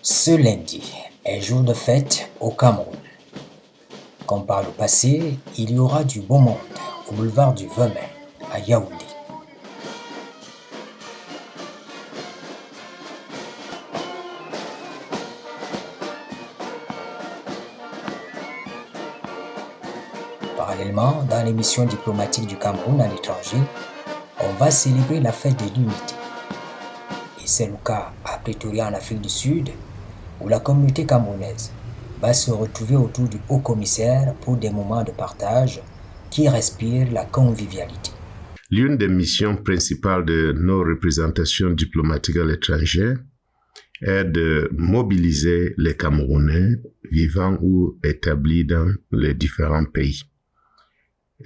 Ce lundi est jour de fête au Cameroun. Comme par le passé, il y aura du beau monde au boulevard du 20 mai à Yaoundé. Parallèlement, dans l'émission diplomatique du Cameroun à l'étranger, on va célébrer la fête de l'unité. Et c'est le cas à Pretoria en Afrique du Sud, où la communauté camerounaise va se retrouver autour du haut-commissaire pour des moments de partage qui respirent la convivialité. L'une des missions principales de nos représentations diplomatiques à l'étranger est de mobiliser les Camerounais vivant ou établis dans les différents pays.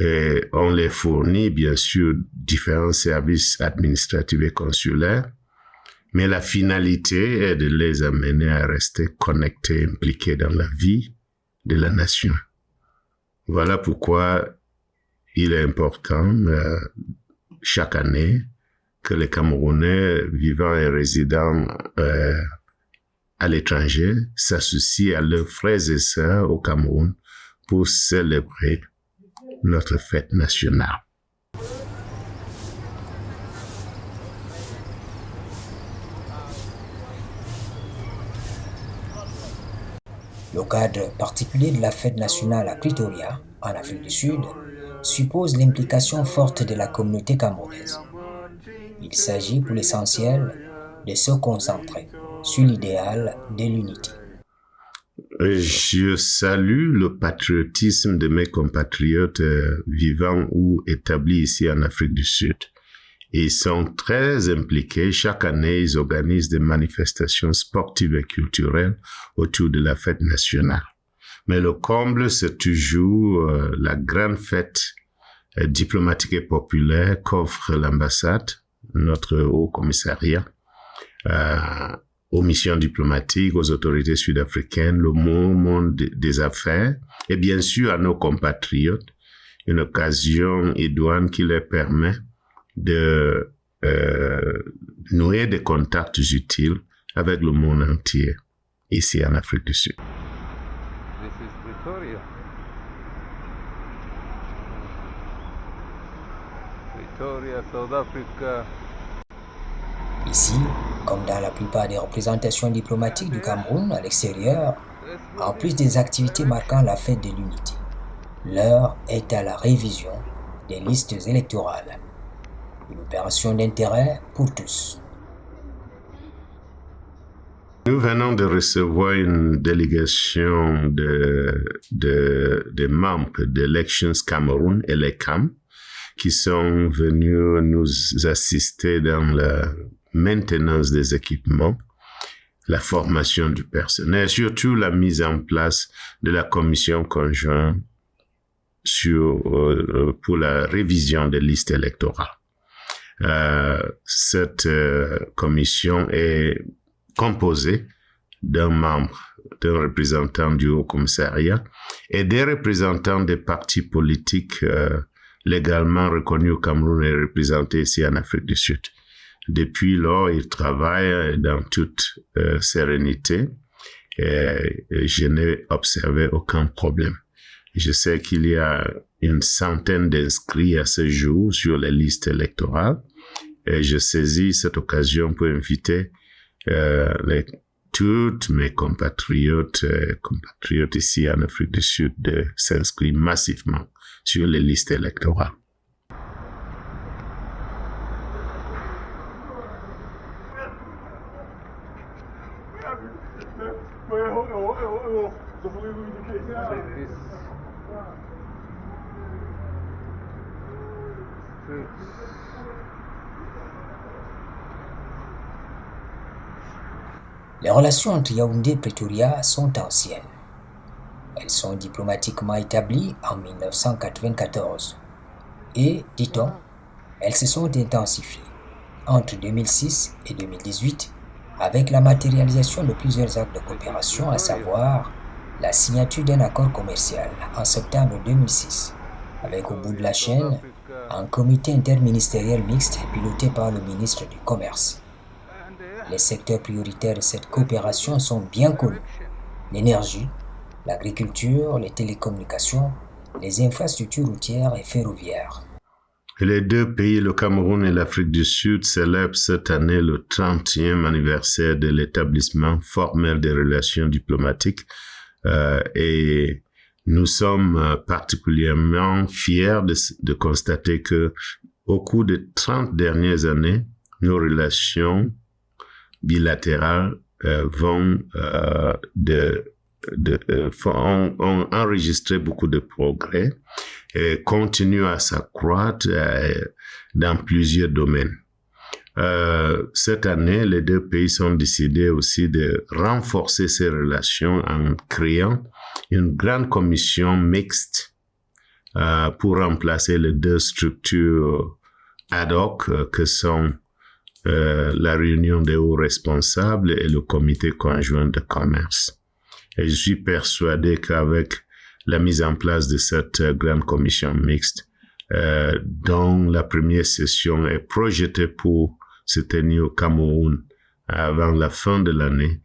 Et on les fournit bien sûr différents services administratifs et consulaires, mais la finalité est de les amener à rester connectés, impliqués dans la vie de la nation. Voilà pourquoi il est important chaque année que les Camerounais vivant et résidant à l'étranger s'associent à leurs frères et sœurs au Cameroun pour célébrer notre fête nationale. Le cadre particulier de la fête nationale à Pretoria, en Afrique du Sud, suppose l'implication forte de la communauté camerounaise. Il s'agit pour l'essentiel de se concentrer sur l'idéal de l'unité. Je salue le patriotisme de mes compatriotes vivant ou établis ici en Afrique du Sud. Ils sont très impliqués. Chaque année, ils organisent des manifestations sportives et culturelles autour de la fête nationale. Mais le comble, c'est toujours la grande fête diplomatique et populaire qu'offre l'ambassade, notre haut commissariat, aux missions diplomatiques, aux autorités sud-africaines, le monde des affaires et bien sûr à nos compatriotes, une occasion idoine qui leur permet de nouer des contacts utiles avec le monde entier, ici en Afrique du Sud. This is Pretoria. Pretoria, South Africa. Ici, comme dans la plupart des représentations diplomatiques du Cameroun à l'extérieur, en plus des activités marquant la fête de l'unité, l'heure est à la révision des listes électorales. Une opération d'intérêt pour tous. Nous venons de recevoir une délégation de membres d'Elections Cameroun, ELECAM, qui sont venus nous assister dans la maintenance des équipements, la formation du personnel, surtout la mise en place de la commission conjointe pour la révision des listes électorales. Cette commission est composée d'un membre, d'un représentant du Haut Commissariat et des représentants des partis politiques légalement reconnus au Cameroun et représentés ici en Afrique du Sud. Depuis lors, ils travaillent dans toute sérénité et je n'ai observé aucun problème. Je sais qu'il y a une centaine d'inscrits à ce jour sur les listes électorales et je saisis cette occasion pour inviter toutes mes compatriotes ici en Afrique du Sud de s'inscrire massivement sur les listes électorales. Les relations entre Yaoundé et Pretoria sont anciennes. Elles sont diplomatiquement établies en 1994 et, dit-on, elles se sont intensifiées entre 2006 et 2018 avec la matérialisation de plusieurs actes de coopération, à savoir la signature d'un accord commercial en septembre 2006 avec au bout de la chaîne un comité interministériel mixte piloté par le ministre du Commerce. Les secteurs prioritaires de cette coopération sont bien connus: l'énergie, l'agriculture, les télécommunications, les infrastructures routières et ferroviaires. Les deux pays, le Cameroun et l'Afrique du Sud, célèbrent cette année le 30e anniversaire de l'établissement formel des relations diplomatiques et nous sommes particulièrement fiers de constater que au cours des 30 dernières années, nos relations bilatérales ont enregistré beaucoup de progrès et continuent à s'accroître dans plusieurs domaines. Cette année, les deux pays sont décidés aussi de renforcer ces relations en créant une grande commission mixte pour remplacer les deux structures ad hoc que sont la réunion des hauts responsables et le comité conjoint de commerce. Et je suis persuadé qu'avec la mise en place de cette grande commission mixte, dont la première session est projetée pour se tenir au Cameroun avant la fin de l'année,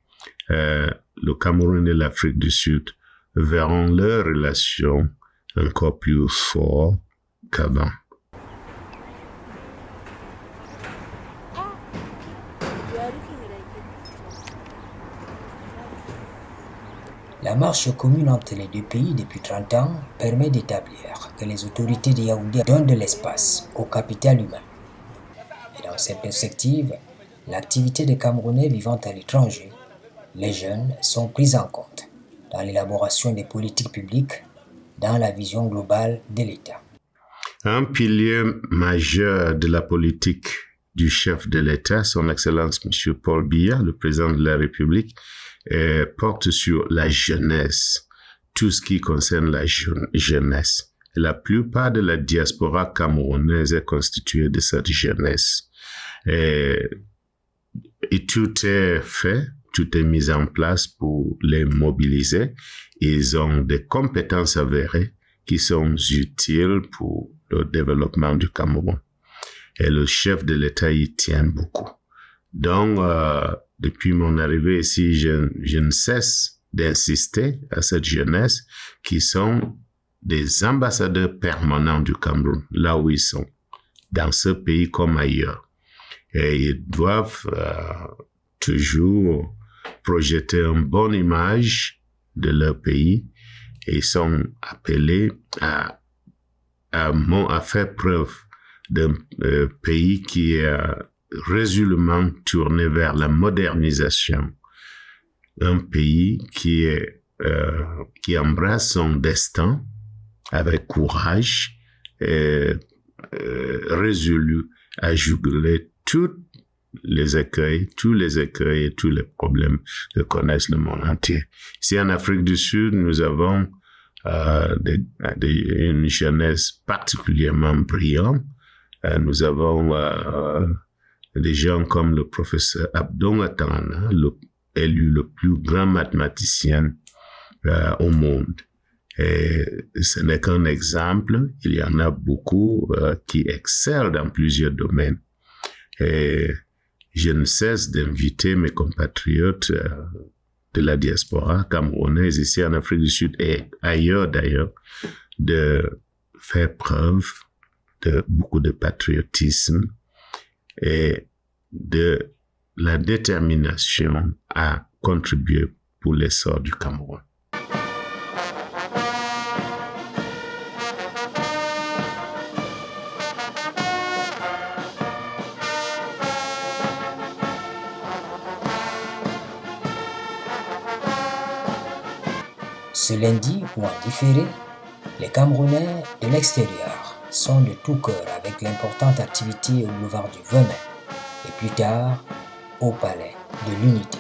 le Cameroun et l'Afrique du Sud verront leurs relations encore plus fortes qu'avant. La marche commune entre les deux pays depuis 30 ans permet d'établir que les autorités de Yaoundé donnent de l'espace au capital humain. Et dans cette perspective, l'activité des Camerounais vivant à l'étranger, les jeunes, sont pris en compte dans l'élaboration des politiques publiques, dans la vision globale de l'État. Un pilier majeur de la politique du chef de l'État, son Excellence M. Paul Biya, le président de la République, porte sur la jeunesse, tout ce qui concerne la jeunesse. La plupart de la diaspora camerounaise est constituée de cette jeunesse. Et tout est fait, tout est mis en place pour les mobiliser. Ils ont des compétences avérées qui sont utiles pour le développement du Cameroun. Et le chef de l'État y tient beaucoup. Donc, depuis mon arrivée ici, je ne cesse d'insister à cette jeunesse qui sont des ambassadeurs permanents du Cameroun, là où ils sont, dans ce pays comme ailleurs. Et ils doivent toujours projeter une bonne image de leur pays et ils sont appelés à faire preuve d'un pays qui est résolument tourné vers la modernisation, un pays qui embrasse son destin avec courage et résolu à juguler tous les écueils et tous les problèmes que connaissent le monde entier. Ici en Afrique du Sud, nous avons une jeunesse particulièrement brillante. Nous avons des gens comme le professeur Abdon Atana, élu le plus grand mathématicien au monde. Et ce n'est qu'un exemple, il y en a beaucoup qui excellent dans plusieurs domaines. Et je ne cesse d'inviter mes compatriotes de la diaspora camerounaise ici en Afrique du Sud et ailleurs d'ailleurs, de faire preuve de beaucoup de patriotisme et de la détermination à contribuer pour l'essor du Cameroun. Ce lundi ou en différé, les Camerounais de l'extérieur sont de tout cœur avec l'importante activité au boulevard du Venin et plus tard au Palais de l'Unité.